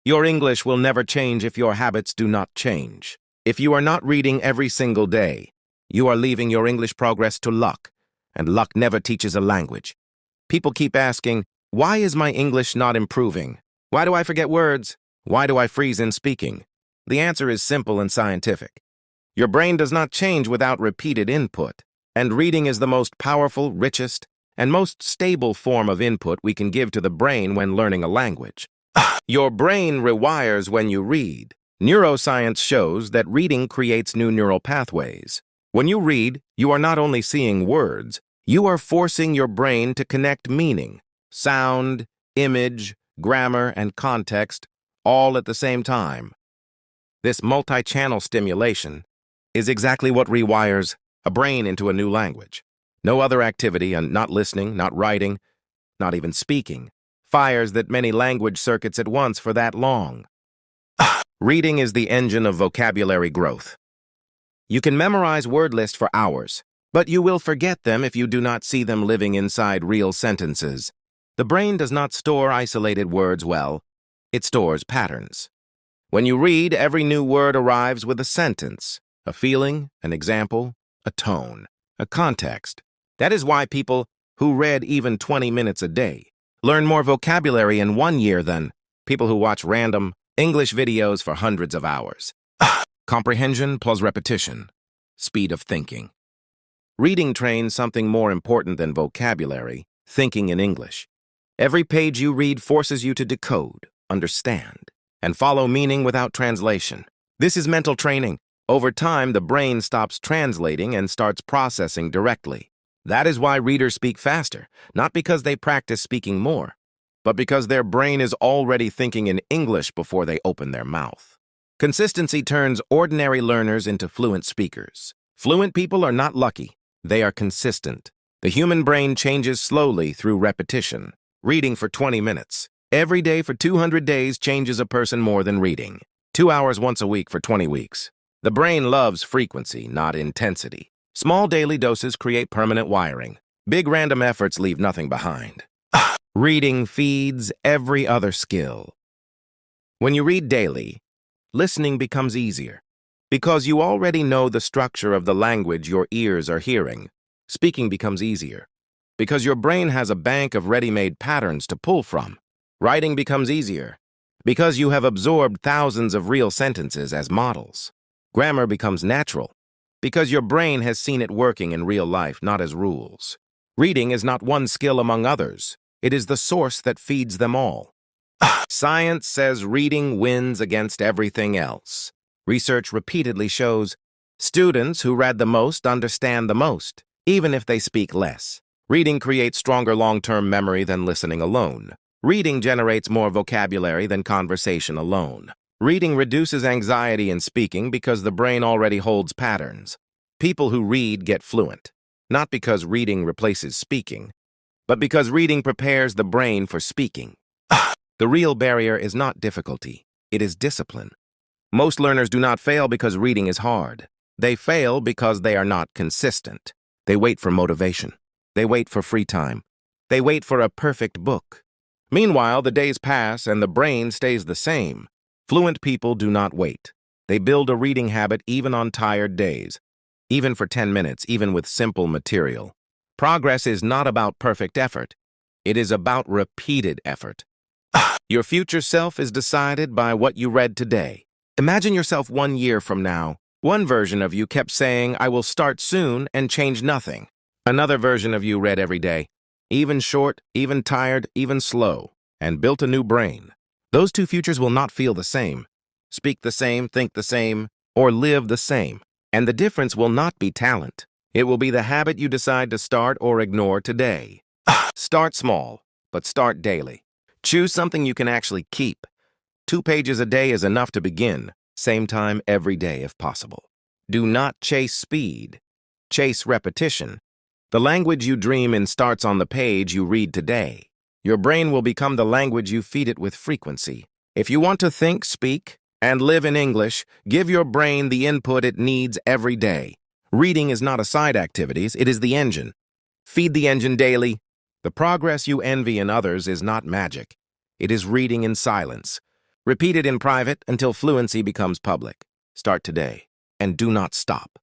Your English will never change if your habits do not change. If you are not reading every single day, you are leaving your English progress to luck, and luck never teaches a language. People keep asking, why is my English not improving? Why do I forget words? Why do I freeze in speaking? The answer is simple and scientific. Your brain does not change without repeated input, and reading is the most powerful, richest, and most stable form of input we can give to the brain when learning a language. Your brain rewires when you read. Neuroscience shows that reading creates new neural pathways. When you read, you are not only seeing words, you are forcing your brain to connect meaning, sound, image, grammar, and context all at the same time. This multi-channel stimulation is exactly what rewires a brain into a new language. No other activity, and not listening, not writing, not even speaking, fires that many language circuits at once for that long. Reading is the engine of vocabulary growth. You can memorize word lists for hours, but you will forget them if you do not see them living inside real sentences. The brain does not store isolated words well. It stores patterns. When you read, every new word arrives with a sentence, a feeling, an example, a tone, a context. That is why people who read even 20 minutes a day learn more vocabulary in 1 year than people who watch random English videos for hundreds of hours. Comprehension plus repetition. Speed of thinking. Reading trains something more important than vocabulary, thinking in English. Every page you read forces you to decode, understand, and follow meaning without translation. This is mental training. Over time, the brain stops translating and starts processing directly. That is why readers speak faster, not because they practice speaking more, but because their brain is already thinking in English before they open their mouth. Consistency turns ordinary learners into fluent speakers. Fluent people are not lucky. They are consistent. The human brain changes slowly through repetition. Reading for 20 minutes. Every day for 200 days changes a person more than reading. 2 hours once a week for 20 weeks. The brain loves frequency, not intensity. Small daily doses create permanent wiring. Big random efforts leave nothing behind. Reading feeds every other skill. When you read daily, listening becomes easier. Because you already know the structure of the language your ears are hearing, speaking becomes easier. Because your brain has a bank of ready-made patterns to pull from, writing becomes easier. Because you have absorbed thousands of real sentences as models, grammar becomes natural. Because your brain has seen it working in real life, not as rules. Reading is not one skill among others. It is the source that feeds them all. Science says reading wins against everything else. Research repeatedly shows students who read the most understand the most, even if they speak less. Reading creates stronger long-term memory than listening alone. Reading generates more vocabulary than conversation alone. Reading reduces anxiety in speaking because the brain already holds patterns. People who read get fluent, not because reading replaces speaking, but because reading prepares the brain for speaking. The real barrier is not difficulty, it is discipline. Most learners do not fail because reading is hard. They fail because they are not consistent. They wait for motivation. They wait for free time. They wait for a perfect book. Meanwhile, the days pass and the brain stays the same. Fluent people do not wait. They build a reading habit even on tired days, even for 10 minutes, even with simple material. Progress is not about perfect effort. It is about repeated effort. Your future self is decided by what you read today. Imagine yourself 1 year from now. One version of you kept saying, I will start soon, and change nothing. Another version of you read every day, even short, even tired, even slow, and built a new brain. Those two futures will not feel the same, speak the same, think the same, or live the same. And the difference will not be talent. It will be the habit you decide to start or ignore today. Start small, but start daily. Choose something you can actually keep. 2 pages a day is enough to begin. Same time every day if possible. Do not chase speed. Chase repetition. The language you dream in starts on the page you read today. Your brain will become the language you feed it with frequency. If you want to think, speak, and live in English, give your brain the input it needs every day. Reading is not a side activity, it is the engine. Feed the engine daily. The progress you envy in others is not magic. It is reading in silence. Repeat it in private until fluency becomes public. Start today, and do not stop.